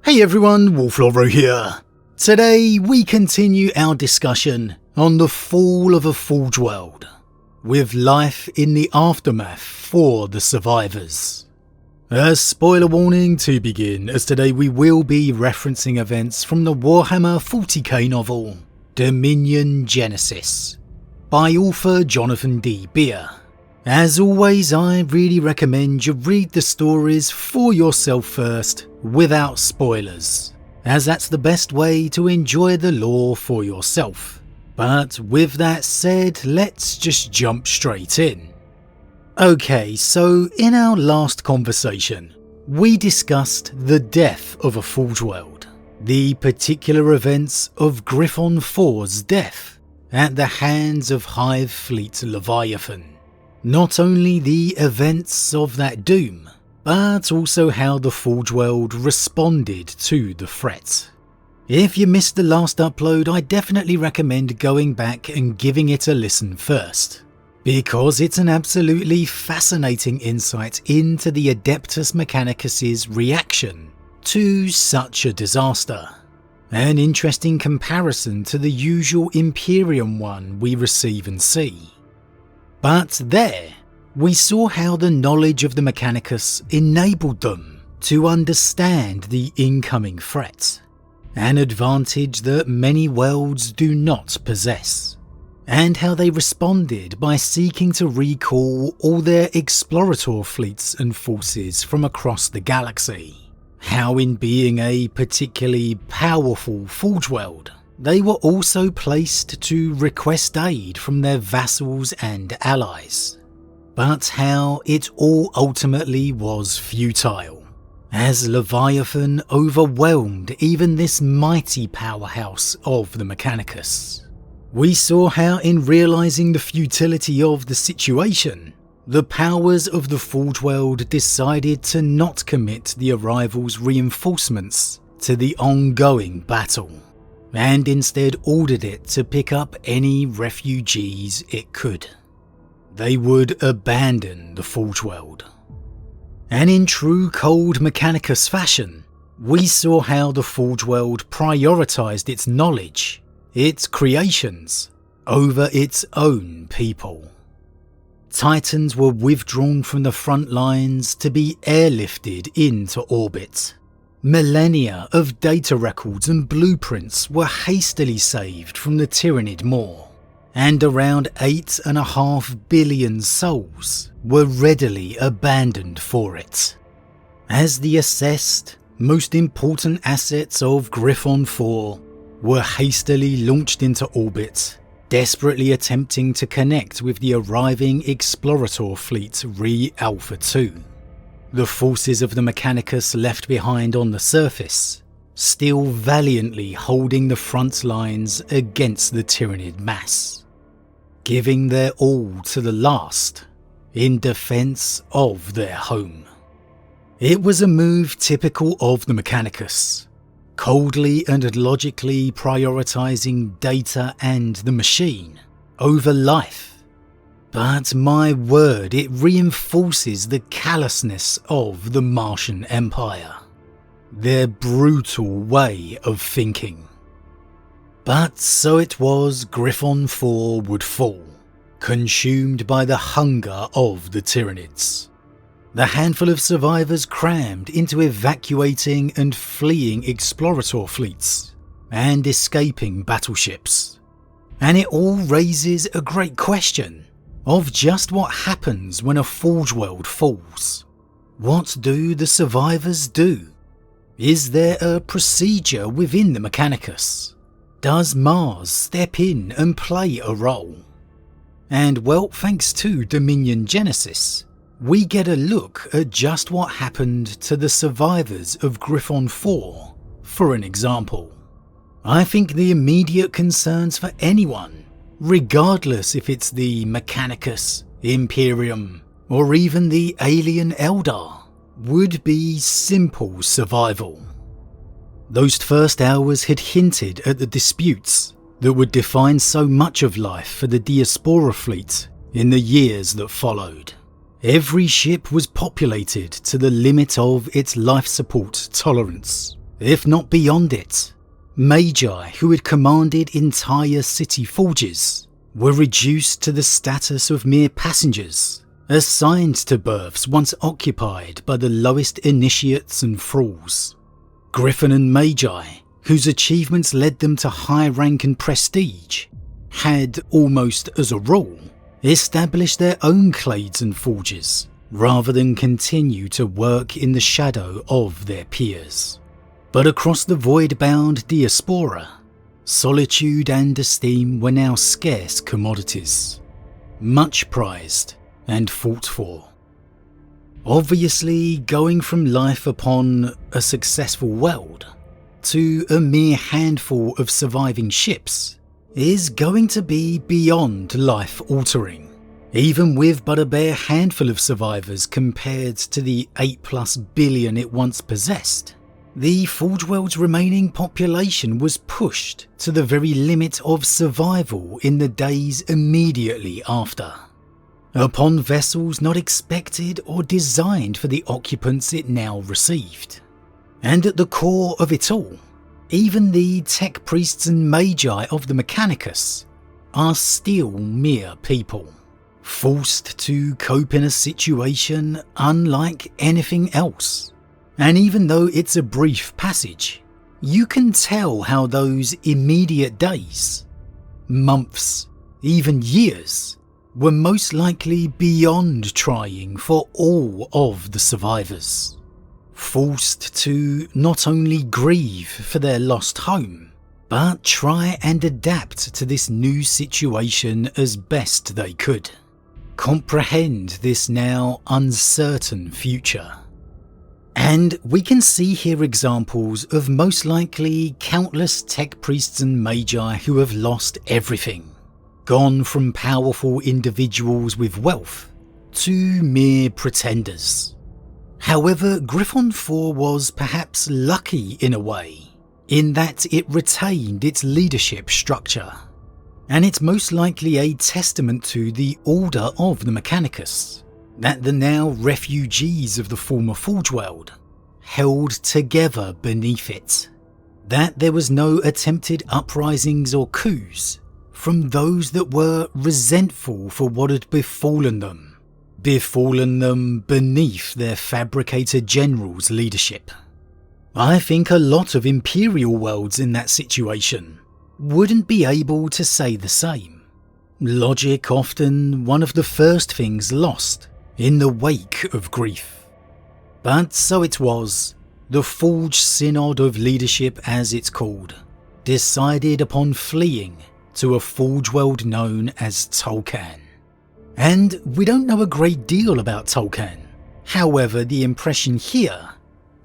Hey everyone, Wolf Lord Rho here. Today we continue our discussion on the fall of a Forgeworld, with life in the aftermath for the survivors. A spoiler warning to begin, as today we will be referencing events from the Warhammer 40k novel Dominion Genesis by author Jonathan D. Beer. As always, I really recommend you read the stories for yourself first, without spoilers, as that's the best way to enjoy the lore for yourself. But with that said, let's just jump straight in. Okay, so in our last conversation, we discussed the death of a Forgeworld, the particular events of Griffon IV's death at the hands of Hive Fleet Leviathan. Not only the events of that doom, but also how the Forgeworld responded to the threat. If you missed the last upload, I definitely recommend going back and giving it a listen first, because it's an absolutely fascinating insight into the Adeptus Mechanicus' reaction to such a disaster. An interesting comparison to the usual Imperium one we receive and see. But there, we saw how the knowledge of the Mechanicus enabled them to understand the incoming threat, an advantage that many worlds do not possess, and how they responded by seeking to recall all their explorator fleets and forces from across the galaxy. How in being a particularly powerful Forgeworld, they were also placed to request aid from their vassals and allies, but how it all ultimately was futile, as Leviathan overwhelmed even this mighty powerhouse of the Mechanicus. We saw how in realising the futility of the situation, the powers of the Forgeworld decided to not commit the arrival's reinforcements to the ongoing battle, and instead ordered it to pick up any refugees it could. They would abandon the Forgeworld. And in true cold Mechanicus fashion, we saw how the Forgeworld prioritised its knowledge, its creations, over its own people. Titans were withdrawn from the front lines to be airlifted into orbit. Millennia of data records and blueprints were hastily saved from the Tyrannid Maw, and around 8.5 billion souls were readily abandoned for it, as the assessed, most important assets of Griffon IV were hastily launched into orbit, desperately attempting to connect with the arriving explorator fleet Re-Alpha 2. The forces of the Mechanicus left behind on the surface, still valiantly holding the front lines against the Tyrannid mass, giving their all to the last in defence of their home. It was a move typical of the Mechanicus, coldly and logically prioritising data and the machine over life. But my word, it reinforces the callousness of the Martian Empire, their brutal way of thinking. But so it was, Griffon IV would fall, consumed by the hunger of the Tyrannids. The handful of survivors crammed into evacuating and fleeing explorator fleets and escaping battleships. And it all raises a great question of just what happens when a Forgeworld falls. What do the survivors do? Is there a procedure within the Mechanicus? Does Mars step in and play a role? And well, thanks to Dominion Genesis, we get a look at just what happened to the survivors of Griffon IV, for an example. I think the immediate concerns for anyone, regardless if it's the Mechanicus, Imperium, or even the alien Eldar, would be simple survival. Those first hours had hinted at the disputes that would define so much of life for the Diaspora fleet in the years that followed. Every ship was populated to the limit of its life support tolerance, if not beyond it. Magi who had commanded entire city forges were reduced to the status of mere passengers, assigned to berths once occupied by the lowest initiates and thralls. Griffin and Magi, whose achievements led them to high rank and prestige, had, almost as a rule, established their own clades and forges, rather than continue to work in the shadow of their peers. But across the void-bound diaspora, solitude and esteem were now scarce commodities, much prized and fought for. Obviously, going from life upon a successful world to a mere handful of surviving ships is going to be beyond life-altering, even with but a bare handful of survivors compared to the 8+ billion it once possessed. The Forgeworld's remaining population was pushed to the very limit of survival in the days immediately after, upon vessels not expected or designed for the occupants it now received. And at the core of it all, even the tech priests and magi of the Mechanicus are still mere people, forced to cope in a situation unlike anything else. And even though it's a brief passage, you can tell how those immediate days, months, even years, were most likely beyond trying for all of the survivors, forced to not only grieve for their lost home, but try and adapt to this new situation as best they could, comprehend this now uncertain future. And we can see here examples of most likely countless tech priests and magi who have lost everything, gone from powerful individuals with wealth to mere pretenders. However, Griffon 4 was perhaps lucky in a way, in that it retained its leadership structure, and it's most likely a testament to the Order of the Mechanicus that the now refugees of the former Forgeworld held together beneath it, that there was no attempted uprisings or coups from those that were resentful for what had befallen them beneath their fabricator general's leadership. I think a lot of Imperial worlds in that situation wouldn't be able to say the same. Logic often one of the first things lost in the wake of grief. But so it was, the Forge Synod of Leadership as it's called, decided upon fleeing to a Forge world known as Tolkien. And we don't know a great deal about Tolkien, however the impression here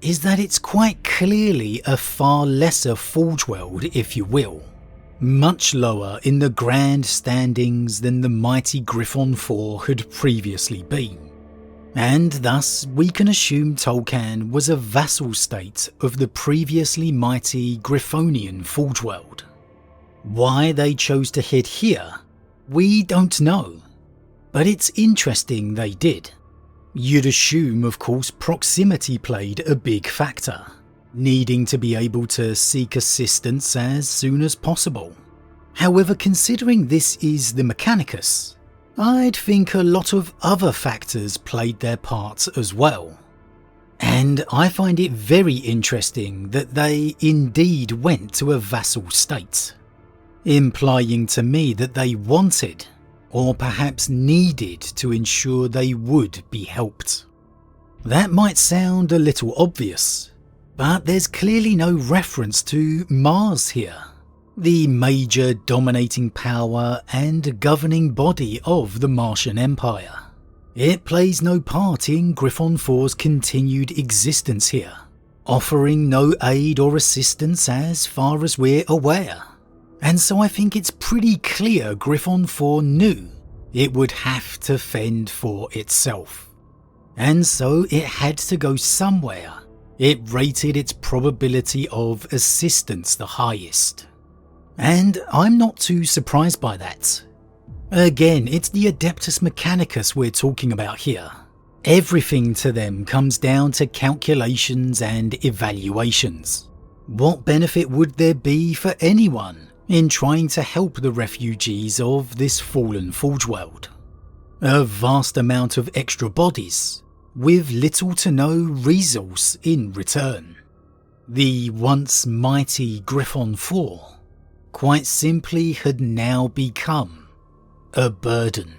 is that it's quite clearly a far lesser Forge world, if you will, much lower in the grand standings than the mighty Griffon 4 had previously been, and thus we can assume Tolkien was a vassal state of the previously mighty Griffonian Forge world. Why they chose to head here, we don't know, but it's interesting they did. You'd assume, of course, proximity played a big factor, needing to be able to seek assistance as soon as possible. However, considering this is the Mechanicus, I'd think a lot of other factors played their part as well. And I find it very interesting that they indeed went to a vassal state, implying to me that they wanted, or perhaps needed, to ensure they would be helped. That might sound a little obvious, but there's clearly no reference to Mars here, the major dominating power and governing body of the Martian Empire. It plays no part in Griffon 4's continued existence here, offering no aid or assistance as far as we're aware. And so I think it's pretty clear Griffon 4 knew it would have to fend for itself. And so it had to go somewhere it rated its probability of assistance the highest. And I'm not too surprised by that. Again, it's the Adeptus Mechanicus we're talking about here. Everything to them comes down to calculations and evaluations. What benefit would there be for anyone in trying to help the refugees of this fallen Forgeworld? A vast amount of extra bodies, with little to no resource in return. The once mighty Griffon 4 quite simply had now become a burden.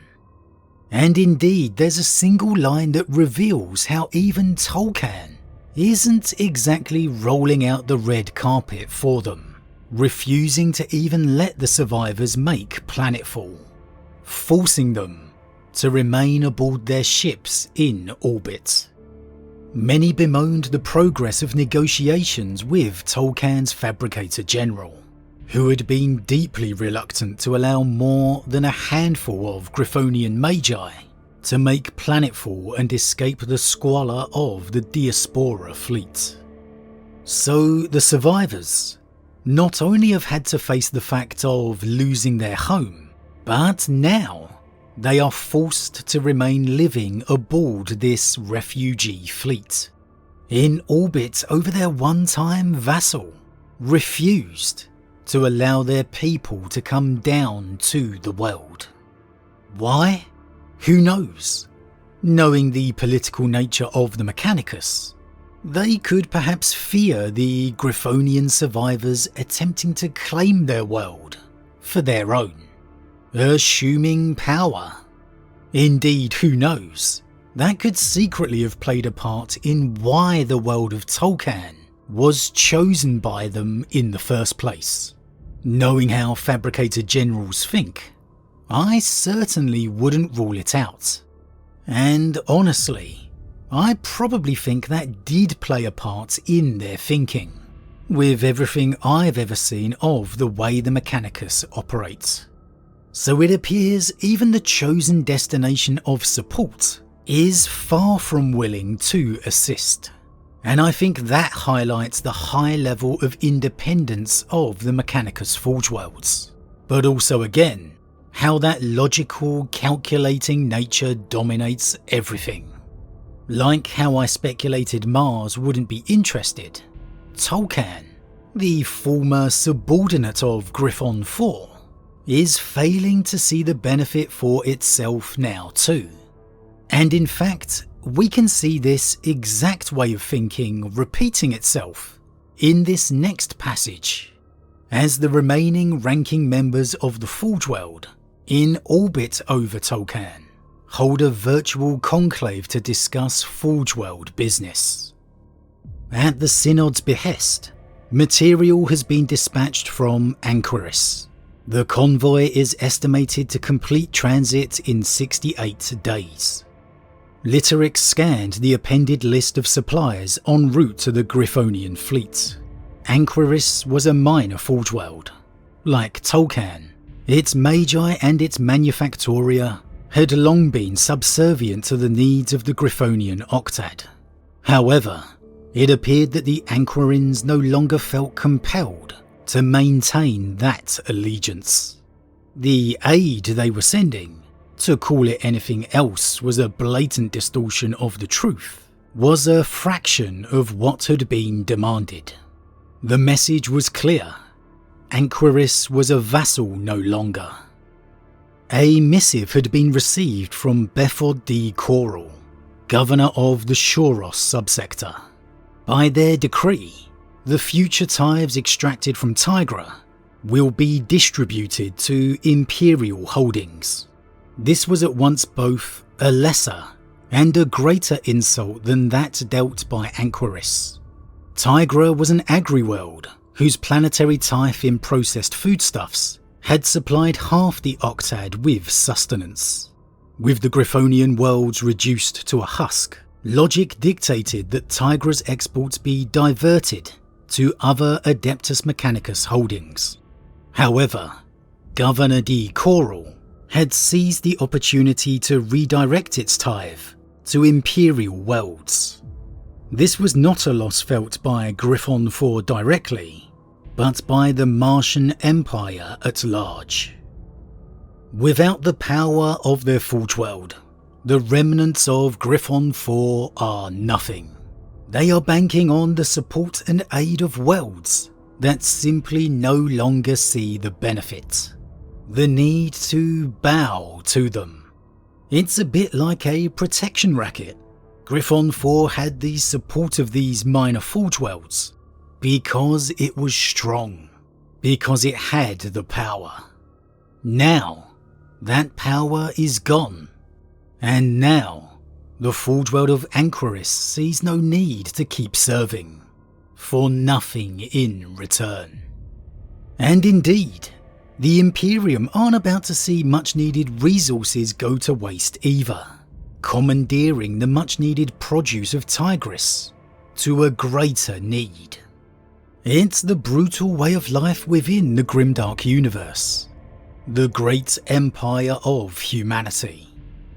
And indeed, there's a single line that reveals how even Tolkien isn't exactly rolling out the red carpet for them, refusing to even let the survivors make planetfall, forcing them to remain aboard their ships in orbit. Many bemoaned the progress of negotiations with Tolkien's Fabricator General, who had been deeply reluctant to allow more than a handful of Griffonian magi to make planetfall and escape the squalor of the Diaspora fleet. So the survivors not only have had to face the fact of losing their home, but now they are forced to remain living aboard this refugee fleet, in orbit over their one-time vassal, refused to allow their people to come down to the world. Why? Who knows? Knowing the political nature of the Mechanicus, they could perhaps fear the Griffonian survivors attempting to claim their world for their own, assuming power. Indeed, who knows? That could secretly have played a part in why the world of Tolkien was chosen by them in the first place. Knowing how Fabricator Generals think, I certainly wouldn't rule it out. And honestly, I probably think that did play a part in their thinking, with everything I've ever seen of the way the Mechanicus operates. So it appears even the chosen destination of support is far from willing to assist. And I think that highlights the high level of independence of the Mechanicus Forgeworlds. But also again, how that logical, calculating nature dominates everything. Like how I speculated Mars wouldn't be interested, Tolkien, the former subordinate of Griffon 4, is failing to see the benefit for itself now too. And in fact, we can see this exact way of thinking repeating itself in this next passage, as the remaining ranking members of the Forgeworld in orbit over Tolkien hold a virtual conclave to discuss Forgeworld business. At the Synod's behest, material has been dispatched from Anquiris. The convoy is estimated to complete transit in 68 days. Litterick scanned the appended list of suppliers en route to the Griffonian fleet. Anquiris was a minor Forgeworld. Like Tolkien, its magi and its manufactoria had long been subservient to the needs of the Griffonian Octad. However, it appeared that the Anquirins no longer felt compelled to maintain that allegiance. The aid they were sending, to call it anything else was a blatant distortion of the truth, was a fraction of what had been demanded. The message was clear. Anquiris was a vassal no longer. A missive had been received from Befod D. Coral, governor of the Shoros subsector. By their decree, the future tithes extracted from Tigra will be distributed to imperial holdings. This was at once both a lesser and a greater insult than that dealt by Anquiris. Tigra was an agri-world whose planetary tithe in processed foodstuffs had supplied half the Octad with sustenance. With the Griffonian worlds reduced to a husk, logic dictated that Tigra's exports be diverted to other Adeptus Mechanicus holdings. However, Governor D. Coral had seized the opportunity to redirect its tithe to imperial worlds. This was not a loss felt by Griffon 4 directly, but by the Martian Empire at large. Without the power of their Forgeworld, the remnants of Griffon 4 are nothing. They are banking on the support and aid of worlds that simply no longer see the benefit, the need to bow to them. It's a bit like a protection racket. Griffon 4 had the support of these minor Forgeworlds because it was strong, because it had the power. Now, that power is gone, and now the Forgeworld of Anchoris sees no need to keep serving, for nothing in return. And indeed, the Imperium aren't about to see much needed resources go to waste either, commandeering the much needed produce of Tigris to a greater need. It's the brutal way of life within the grimdark universe, the great empire of humanity.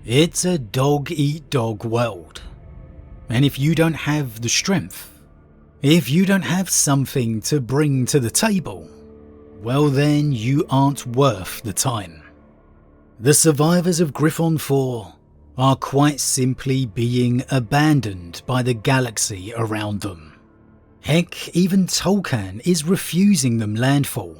It's a dog-eat-dog world, and if you don't have the strength, if you don't have something to bring to the table, well then you aren't worth the time. The survivors of Griffon 4 are quite simply being abandoned by the galaxy around them. Heck, even Tolkien is refusing them landfall.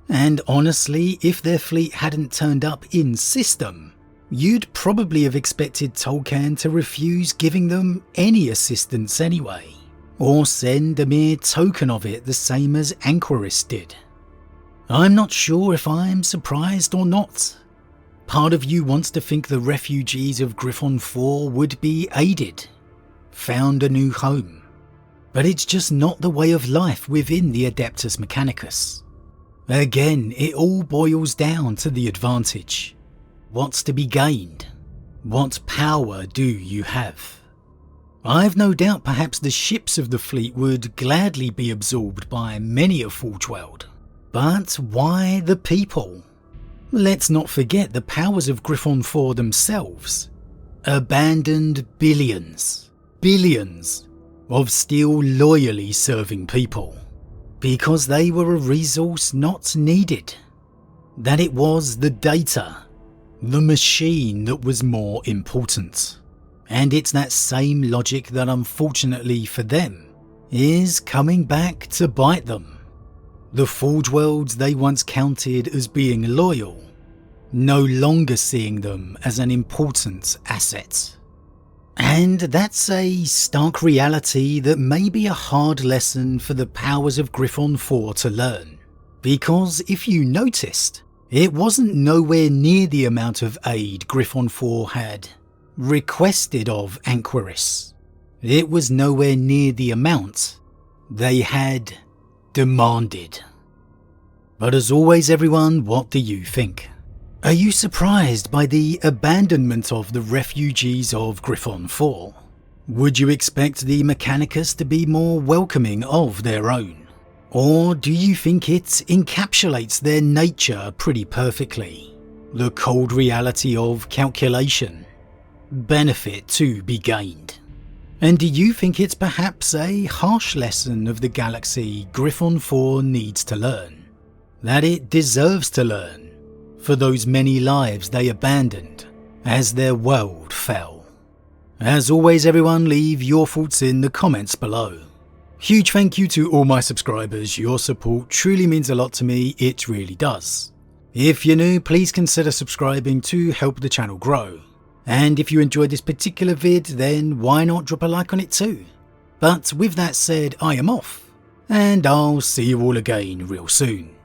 And honestly, if their fleet hadn't turned up in system, you'd probably have expected Tolkien to refuse giving them any assistance anyway, or send a mere token of it the same as Anchoris did. I'm not sure if I'm surprised or not. Part of you wants to think the refugees of Griffon 4 would be aided, found a new home, but it's just not the way of life within the Adeptus Mechanicus. Again, it all boils down to the advantage. What's to be gained? What power do you have? I've no doubt perhaps the ships of the fleet would gladly be absorbed by many a Forgeworld, but why the people? Let's not forget the powers of Griffon 4 themselves. Abandoned billions of still loyally serving people, because they were a resource not needed. That it was the data, the machine that was more important. And it's that same logic that unfortunately for them is coming back to bite them. The Forgeworlds they once counted as being loyal, no longer seeing them as an important asset. And that's a stark reality that may be a hard lesson for the powers of Griffon 4 to learn. Because if you noticed, it wasn't nowhere near the amount of aid Griffon 4 had requested of Anchoris. It was nowhere near the amount they had demanded. But as always everyone, what do you think? Are you surprised by the abandonment of the refugees of Griffon 4? Would you expect the Mechanicus to be more welcoming of their own? Or do you think it encapsulates their nature pretty perfectly? The cold reality of calculation, benefit to be gained. And do you think it's perhaps a harsh lesson of the galaxy Griffon 4 needs to learn? That it deserves to learn for those many lives they abandoned as their world fell? As always everyone, leave your thoughts in the comments below. Huge thank you to all my subscribers, your support truly means a lot to me, it really does. If you're new, please consider subscribing to help the channel grow. And if you enjoyed this particular vid, then why not drop a like on it too? But with that said, I am off, and I'll see you all again real soon.